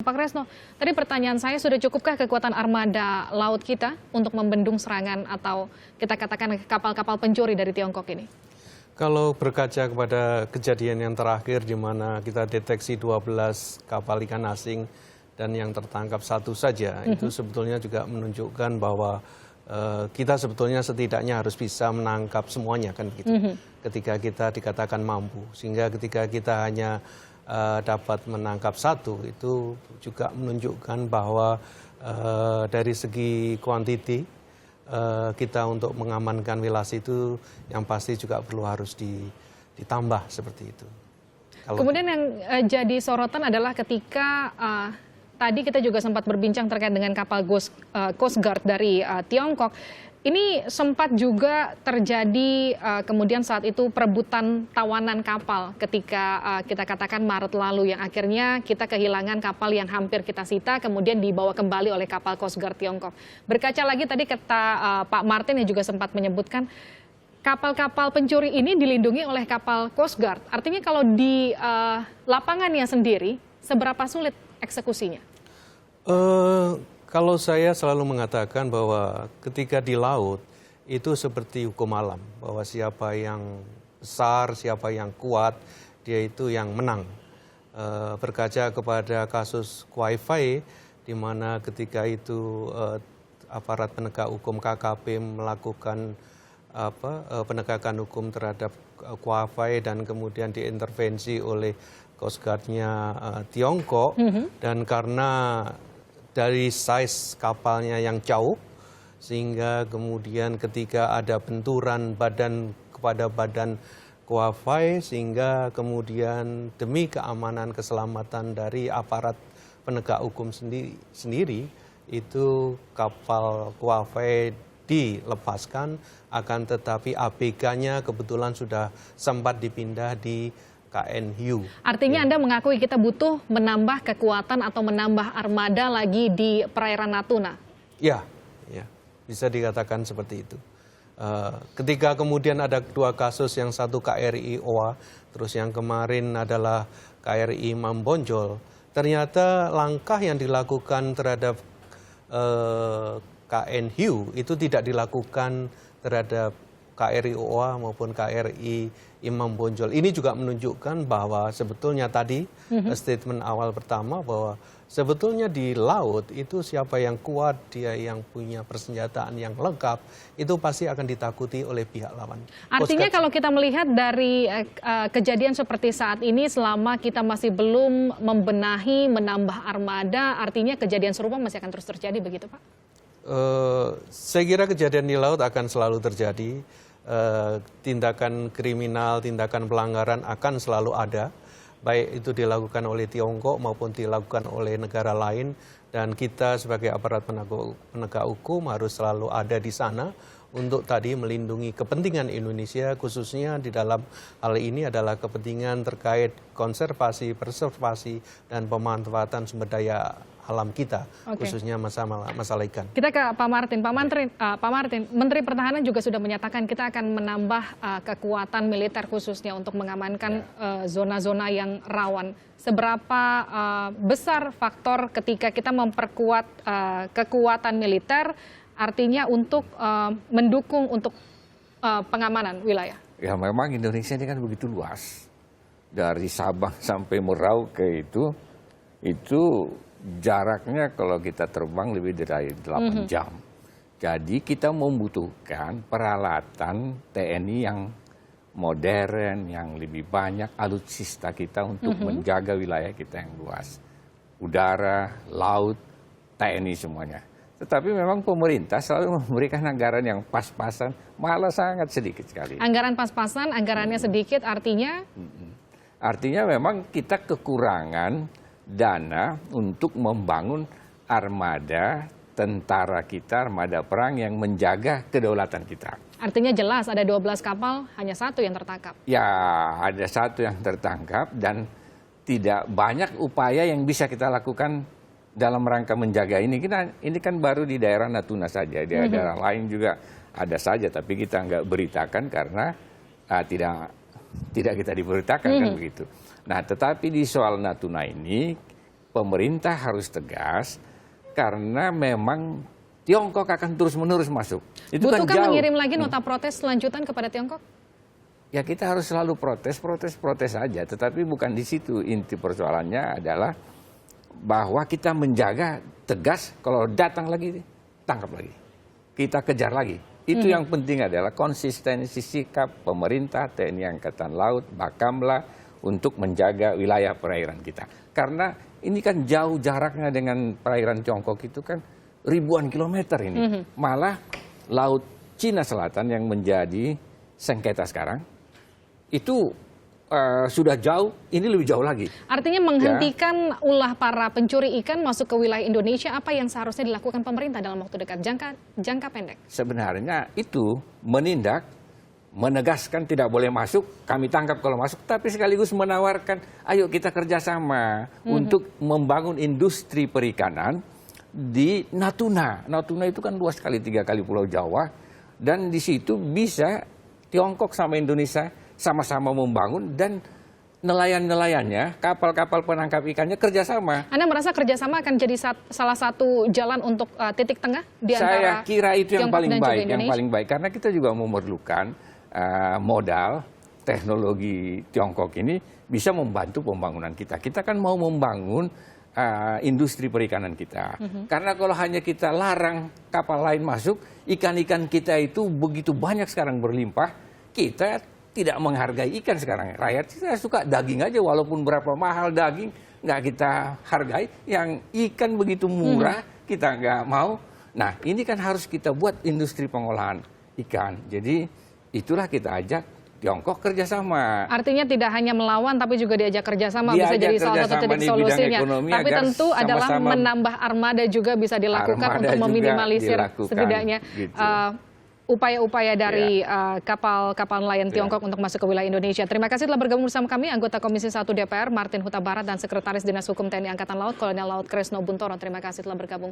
Pak Kresno, tadi pertanyaan saya, sudah cukupkah kekuatan armada laut kita untuk membendung serangan atau kita katakan kapal-kapal pencuri dari Tiongkok ini? Kalau berkaca kepada kejadian yang terakhir di mana kita deteksi 12 kapal ikan asing dan yang tertangkap satu saja, itu sebetulnya juga menunjukkan bahwa kita sebetulnya setidaknya harus bisa menangkap semuanya kan gitu. Ketika kita dikatakan mampu, sehingga ketika kita hanya dapat menangkap satu, itu juga menunjukkan bahwa dari segi kuantiti kita untuk mengamankan wilayah itu yang pasti juga perlu harus ditambah seperti itu. Kemudian yang jadi sorotan adalah ketika tadi kita juga sempat berbincang terkait dengan kapal Coast Guard dari Tiongkok. Ini sempat juga terjadi kemudian saat itu perebutan tawanan kapal ketika kita katakan Maret lalu, yang akhirnya kita kehilangan kapal yang hampir kita sita kemudian dibawa kembali oleh kapal Coast Guard Tiongkok. Berkaca lagi tadi kata Pak Martin yang juga sempat menyebutkan kapal-kapal pencuri ini dilindungi oleh kapal Coast Guard. Artinya kalau di lapangannya sendiri seberapa sulit eksekusinya? Kalau saya selalu mengatakan bahwa ketika di laut itu seperti hukum alam, bahwa siapa yang besar, siapa yang kuat, dia itu yang menang. Berkaca kepada kasus Kuai Fai, di mana ketika itu aparat penegak hukum KKP melakukan penegakan hukum terhadap Kuai Fai dan kemudian diintervensi oleh Coast Guard-nya Tiongkok, dan karena dari size kapalnya yang jauh, sehingga kemudian ketika ada benturan badan kepada badan Kuai Fai, sehingga kemudian demi keamanan keselamatan dari aparat penegak hukum sendiri itu kapal Kuai Fai dilepaskan, akan tetapi ABK-nya kebetulan sudah sempat dipindah di KN Hiu. Artinya Anda mengakui kita butuh menambah kekuatan atau menambah armada lagi di perairan Natuna? Ya, bisa dikatakan seperti itu. Ketika kemudian ada dua kasus, yang satu KRI Oa, terus yang kemarin adalah KRI Mambonjol, ternyata langkah yang dilakukan terhadap KN Hiu itu tidak dilakukan terhadap KRI Oa maupun KRI Imam Bonjol. Ini juga menunjukkan bahwa sebetulnya tadi statement awal pertama bahwa sebetulnya di laut itu siapa yang kuat, dia yang punya persenjataan yang lengkap, itu pasti akan ditakuti oleh pihak lawan. Artinya kalau kita melihat dari kejadian seperti saat ini, selama kita masih belum membenahi, menambah armada, artinya kejadian serupa masih akan terus terjadi, begitu Pak? Saya kira kejadian di laut akan selalu terjadi. Tindakan kriminal, tindakan pelanggaran akan selalu ada, baik itu dilakukan oleh Tiongkok maupun dilakukan oleh negara lain, dan kita sebagai aparat penegak hukum harus selalu ada di sana untuk tadi melindungi kepentingan Indonesia, khususnya di dalam hal ini adalah kepentingan terkait konservasi, preservasi, dan pemanfaatan sumber daya alam kita, khususnya masalah ikan. Kita ke Pak Martin. Pak Martin, Menteri Pertahanan juga sudah menyatakan kita akan menambah kekuatan militer khususnya untuk mengamankan zona-zona yang rawan. Seberapa besar faktor ketika kita memperkuat kekuatan militer, artinya untuk mendukung untuk pengamanan wilayah? Ya, memang Indonesia ini kan begitu luas. Dari Sabang sampai Merauke itu jaraknya kalau kita terbang lebih dari 8 jam. Jadi kita membutuhkan peralatan TNI yang modern, yang lebih banyak, alutsista kita untuk menjaga wilayah kita yang luas. Udara, laut, TNI semuanya. Tetapi memang pemerintah selalu memberikan anggaran yang pas-pasan, malah sangat sedikit sekali. Anggaran pas-pasan, anggarannya sedikit, artinya? Artinya memang kita kekurangan dana untuk membangun armada tentara kita, armada perang yang menjaga kedaulatan kita. Artinya jelas ada 12 kapal, hanya satu yang tertangkap. Ya, ada satu yang tertangkap dan tidak banyak upaya yang bisa kita lakukan dalam rangka menjaga ini. Ini kan baru di daerah Natuna saja, di daerah lain juga ada saja, tapi kita nggak beritakan karena tidak kita diberitakan kan begitu. Nah, tetapi di soal Natuna ini pemerintah harus tegas karena memang Tiongkok akan terus-menerus masuk. Itu kan Butuhkah jauh. mengirim lagi nota protes lanjutan kepada Tiongkok? Ya kita harus selalu protes saja. Tetapi bukan di situ inti persoalannya adalah bahwa kita menjaga tegas kalau datang lagi, tangkap lagi. Kita kejar lagi. Itu yang penting adalah konsistensi sikap pemerintah, TNI Angkatan Laut, Bakamla untuk menjaga wilayah perairan kita. Karena ini kan jauh jaraknya dengan perairan Tiongkok itu kan ribuan kilometer ini. Malah Laut Cina Selatan yang menjadi sengketa sekarang itu sudah jauh, ini lebih jauh lagi. Artinya menghentikan ulah para pencuri ikan masuk ke wilayah Indonesia, apa yang seharusnya dilakukan pemerintah dalam waktu dekat, jangka pendek? Sebenarnya itu menindak, menegaskan tidak boleh masuk, kami tangkap kalau masuk, tapi sekaligus menawarkan, ayo kita kerjasama untuk membangun industri perikanan di Natuna. Natuna itu kan luas sekali, 3 kali Pulau Jawa, dan di situ bisa Tiongkok sama Indonesia sama-sama membangun dan nelayan-nelayannya, kapal-kapal penangkap ikannya kerjasama. Anda merasa kerjasama akan jadi salah satu jalan untuk titik tengah di antara Saya kira itu yang Tiongkok paling dan juga baik, Indonesia? karena kita juga memerlukan modal teknologi Tiongkok ini bisa membantu pembangunan kita. Kita kan mau membangun industri perikanan kita. Karena kalau hanya kita larang kapal lain masuk, ikan-ikan kita itu begitu banyak sekarang berlimpah, kita tidak menghargai ikan sekarang. Rakyat kita suka daging aja, walaupun berapa mahal daging, nggak kita hargai. Yang ikan begitu murah, kita nggak mau. Nah, ini kan harus kita buat industri pengolahan ikan. Jadi itulah kita ajak Tiongkok kerjasama. Artinya tidak hanya melawan, tapi juga diajak kerjasama, bisa Diajak jadi salah satu kerjasama titik di bidang solusinya. ekonomi Tapi agar tentu adalah sama-sama menambah armada juga bisa dilakukan Armada untuk juga meminimalisir dilakukan, setidaknya gitu. upaya-upaya dari kapal-kapal nelayan Tiongkok untuk masuk ke wilayah Indonesia. Terima kasih telah bergabung bersama kami, anggota Komisi 1 DPR Martin Huta Barat dan Sekretaris Dinas Hukum TNI Angkatan Laut, Kolonel Laut Kresno Buntoro. Terima kasih telah bergabung.